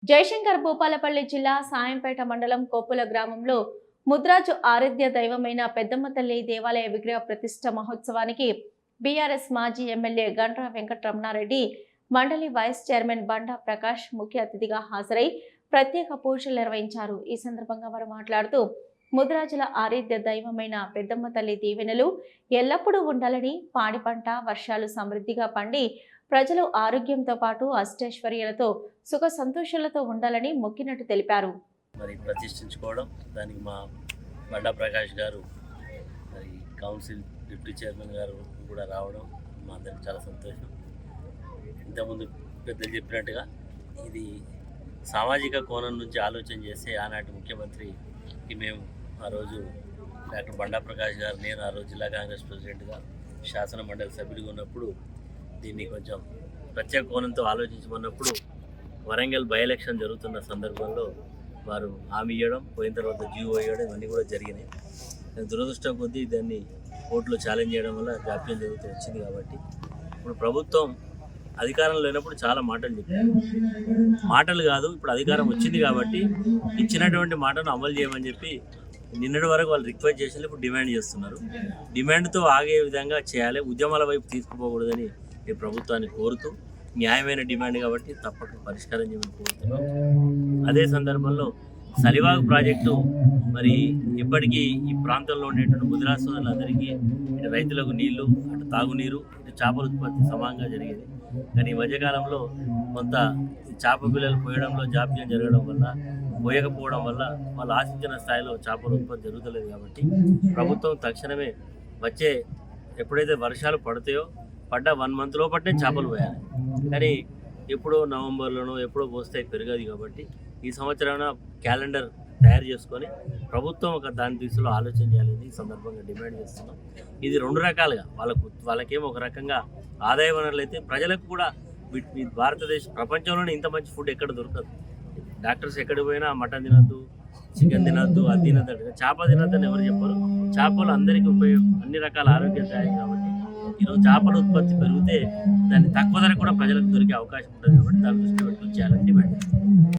జయశంకర్ భూపాలపల్లి జిల్లా సాయంపేట మండలం కోపుల గ్రామంలో ముద్రాజు ఆరాధ్య దైవమైన పెద్దమ్మ తల్లి దేవాలయ విగ్రహ ప్రతిష్ఠ మహోత్సవానికి బీఆర్ఎస్ మాజీ ఎమ్మెల్యే గండ్ర వెంకటరమణారెడ్డి, మండలి వైస్ చైర్మన్ బండా ప్రకాష్ ముఖ్య అతిథిగా హాజరై ప్రత్యేక పూజలు నిర్వహించారు. ఈ సందర్భంగా వారు మాట్లాడుతూ ముద్రాజుల ఆరాధ్య దైవమైన పెద్దమ్మ తల్లి దీవెనలు ఎల్లప్పుడూ ఉండాలని, పాడి పంట వర్షాలు సమృద్ధిగా పండి ప్రజలు ఆరోగ్యంతో పాటు అష్టైశ్వర్యాలతో సుఖ సంతోషాలతో ఉండాలని మొక్కినట్టు తెలిపారు. మరి ప్రతిష్ఠించుకోవడం దానికి మా బండా ప్రకాష్ గారు, మరి కౌన్సిల్ డిప్యూటీ చైర్మన్ గారు కూడా రావడం మా అందరికి చాలా సంతోషం. ఇంతకుముందు పెద్దలు చెప్పినట్టుగా ఇది సామాజిక కోణం నుంచి ఆలోచన చేస్తే ఆనాటి ముఖ్యమంత్రికి మేము ఆ రోజు డాక్టర్ బండా ప్రకాష్ గారు, నేను ఆ రోజు జిల్లా కాంగ్రెస్ ప్రెసిడెంట్గా శాసన మండలి సభ్యులుగా ఉన్నప్పుడు దీన్ని కొంచెం ప్రత్యేక కోణంతో ఆలోచించమన్నప్పుడు వరంగల్ బై ఎలక్షన్ జరుగుతున్న సందర్భంలో వారు హామీ ఇవ్వడం, పోయిన తర్వాత జీవో ఇవ్వడం ఇవన్నీ కూడా జరిగినాయి. దురదృష్టం కొద్దీ దాన్ని కోర్టులో ఛాలెంజ్ చేయడం వల్ల జాప్యం జరుగుతూ వచ్చింది. కాబట్టి ఇప్పుడు ప్రభుత్వం అధికారంలో లేనప్పుడు చాలా మాటలు చెప్పారు. మాటలు కాదు, ఇప్పుడు అధికారం వచ్చింది కాబట్టి ఇచ్చినటువంటి మాటను అమలు చేయమని చెప్పి నిన్నటి వరకు వాళ్ళు రిక్వెస్ట్ చేసి ఇప్పుడు డిమాండ్ చేస్తున్నారు. డిమాండ్తో ఆగే విధంగా చేయాలి, ఉద్యమాల వైపు తీసుకుపోకూడదని ఈ ప్రభుత్వాన్ని కోరుతూ, న్యాయమైన డిమాండ్ కాబట్టి తప్పక పరిష్కారం చేయమని కోరుతున్నాం. అదే సందర్భంలో సలివాగు ప్రాజెక్టు మరి ఇప్పటికీ ఈ ప్రాంతంలో ఉండేటువంటి ముదిరాజు సోదరులందరికీ ఇటు రైతులకు నీళ్లు, అటు తాగునీరు, ఇటు చేపల ఉత్పత్తి సమానంగా జరిగేది. కానీ ఈ మధ్యకాలంలో కొంత చేప పిల్లలు పోయడంలో జాప్యం జరగడం వల్ల, పోయకపోవడం వల్ల వాళ్ళు ఆశించిన స్థాయిలో చేపల ఉత్పత్తి జరుగుతలేదు. కాబట్టి ప్రభుత్వం తక్షణమే వచ్చే ఎప్పుడైతే వర్షాలు పడతాయో పడ్డ 1 month లోపట్టే చేపలు పోయాలి. కానీ ఎప్పుడో నవంబర్లోనో ఎప్పుడో పోస్తే పెరగదు. కాబట్టి ఈ సంవత్సరాన క్యాలెండర్ తయారు చేసుకొని ప్రభుత్వం ఒక దాని దిశలో ఆలోచన చేయాలని ఈ సందర్భంగా డిమాండ్ చేస్తున్నాం. ఇది 2 రకాలుగా వాళ్ళకేమో ఒక రకంగా ఆదాయ వనరులు అయితే, ప్రజలకు కూడా భారతదేశ ప్రపంచంలోనే ఇంత మంచి ఫుడ్ ఎక్కడ దొరకదు. డాక్టర్స్ ఎక్కడికి పోయినా మటన్ తినద్దు, చికెన్ తినద్దు, అది తినద్దు, చేప తినద్దని ఎవరు చెప్పరు. చేపలు అందరికీ ఉపయోగం, అన్ని రకాల ఆరోగ్యదాయం. కాబట్టి ఈరోజు చేపల ఉత్పత్తి పెరిగితే దాన్ని తక్కువ ధర కూడా ప్రజలకు దొరికే అవకాశం ఉంటుంది. కాబట్టి దాని దృష్టి పెట్టుకుని చేయాలని డిమాండ్.